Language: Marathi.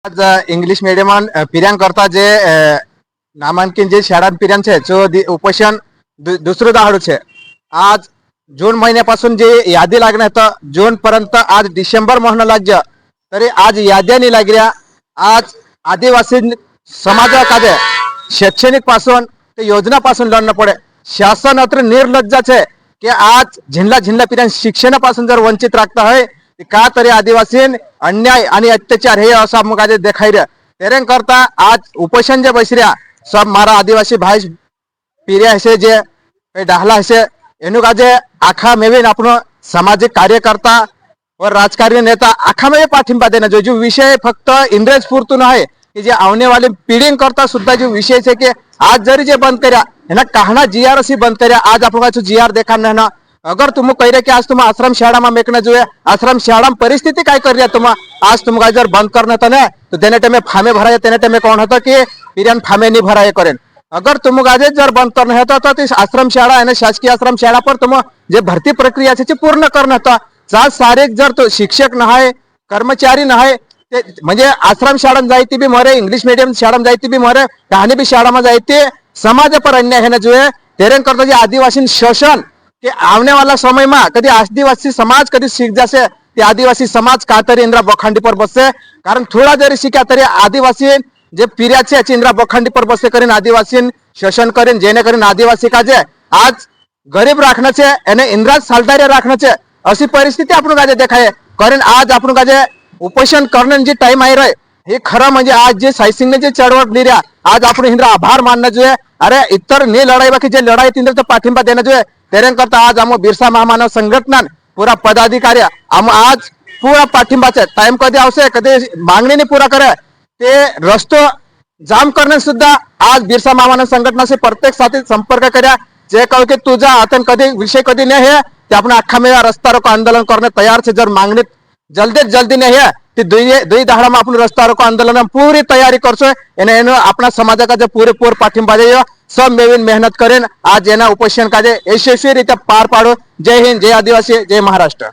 आज इंग्लिश मीडियम पिऱ्यां करता जे नामांकित जे शाळा पिऱ्यां છે जो उपोषण दुसरं दहाडू છે आज जून महिन्यापासून जे यादी लागणार तर जून पर्यंत आज डिसेंबर महिना लाग्य तरी आज याद्या नाही लागल्या. आज आदिवासी समाजाकाजे शैक्षणिक पासून ते योजना पासून लढणं पडे. शासन अत्र निर्लज्ज છે કે आज झिंडला झिंडला पिऱ्यां शिक्षणापासून जर वंचित राखता है का तरी आदिवासी अन्याय आणि अत्याचार हे असा मग आज देखाई રહ્યા. तेरे करता आज उपोषण जे बसर्या सब मारा आदिवासी भाई पीरिया हसे जे डाहला हसे एनु काजे आखा मेवीन આપણો सामाजिक कार्यकर्ता और राजकारणी नेता आखा में पाठिंबा देना जो विषय फक्त इंग्रज पुरतून आहे की जे आवने वाली पिढी करता सुद्धा जो विषय છે કે आज जरी जे बंद કર્યા એના कहना जीआर सी बंद કર્યા. आज આપણો जीआर देखा ना अगर तुम कह रहे कि आज तुम आश्रम शाळा में मेकना जो है आश्रम शाळा में परिस्थिति काय कर रहा तुम आज तुम जर बंद करना था ना तो तेने टाइम फामे भराया तेने टाइम कौन होता कि पिरियन फामे नहीं भराए करें. अगर तुम आज जर बंद करना है तो आश्रम शाळा है ना शासकीय आश्रम शाळा पर तुम जे भरती प्रक्रिया है पूर्ण करना था. सात सारे जर तो शिक्षक नहाय कर्मचारी नहाय म्हणजे आश्रम शाळा जायती भी मरे इंग्लिश मीडियम शाळा जायती भी मरे कहानी भी शाळा में जायती समाज पर अन्याय है ना जो है तेरे करता जे आदिवासी शोषण कि आने वाला समय में कभी आदिवासी समाज कभी सीख जासे ते आदिवासी समाज का तरी इंद्रा बोखांडी पर बससे कारण थोड़ा जरी शिक्या तरी आदिवासी जे पिऱ्या છે इंद्रा बोखांडी पर बससे करीन आदिवासी शोषण करीन जेने करीन आदिवासी का जे आज गरीब राखना છે એને इंद्रा सालदारी राखना છે अशी परिस्थिती आपण काजे देखाय कारण आज आपण काजे उपोषण करने जे टाइम आहे रे हे खरं म्हणजे आज जे सायसिंग ने जे चळवळ निर्या आज आपण इंद्रा आभार मानना जो है. अरे इतर ने लढाई बाकी जे लढाई इंद्र तो पाठिंबा देना जो है तेरे करता आज आम बिरसा महामानव संघटना पूरा पदाधिकारी आम आज पूरा पाठिंबा है. टाइम कधी आवश्यक कधी मागणी नहीं पूरा करे ते रस्तो जाम करने सुद्धा आज बिरसा महामानव संघटना से प्रत्येक साथी संपर्क कर्या जे कहो कि तुझा आता कधी विषय कधी नहीं है ते आपण अख्खा मेळा रस्ता रोको आंदोलन करने तैयार से जर मागणी जल्दी जल्दी नहीं है ते दुई दहाड़ा में आपण रस्ता रोको आंदोलन पूरी तैयारी करसो अपना समाज का पूरेपूर पाठिंबा दे सब मेविन मेहनत करें आज एना उपोषण का यशस्वी रीत्या पार पाड़ो. जय हिंद, जय आदिवासी, जय महाराष्ट्र.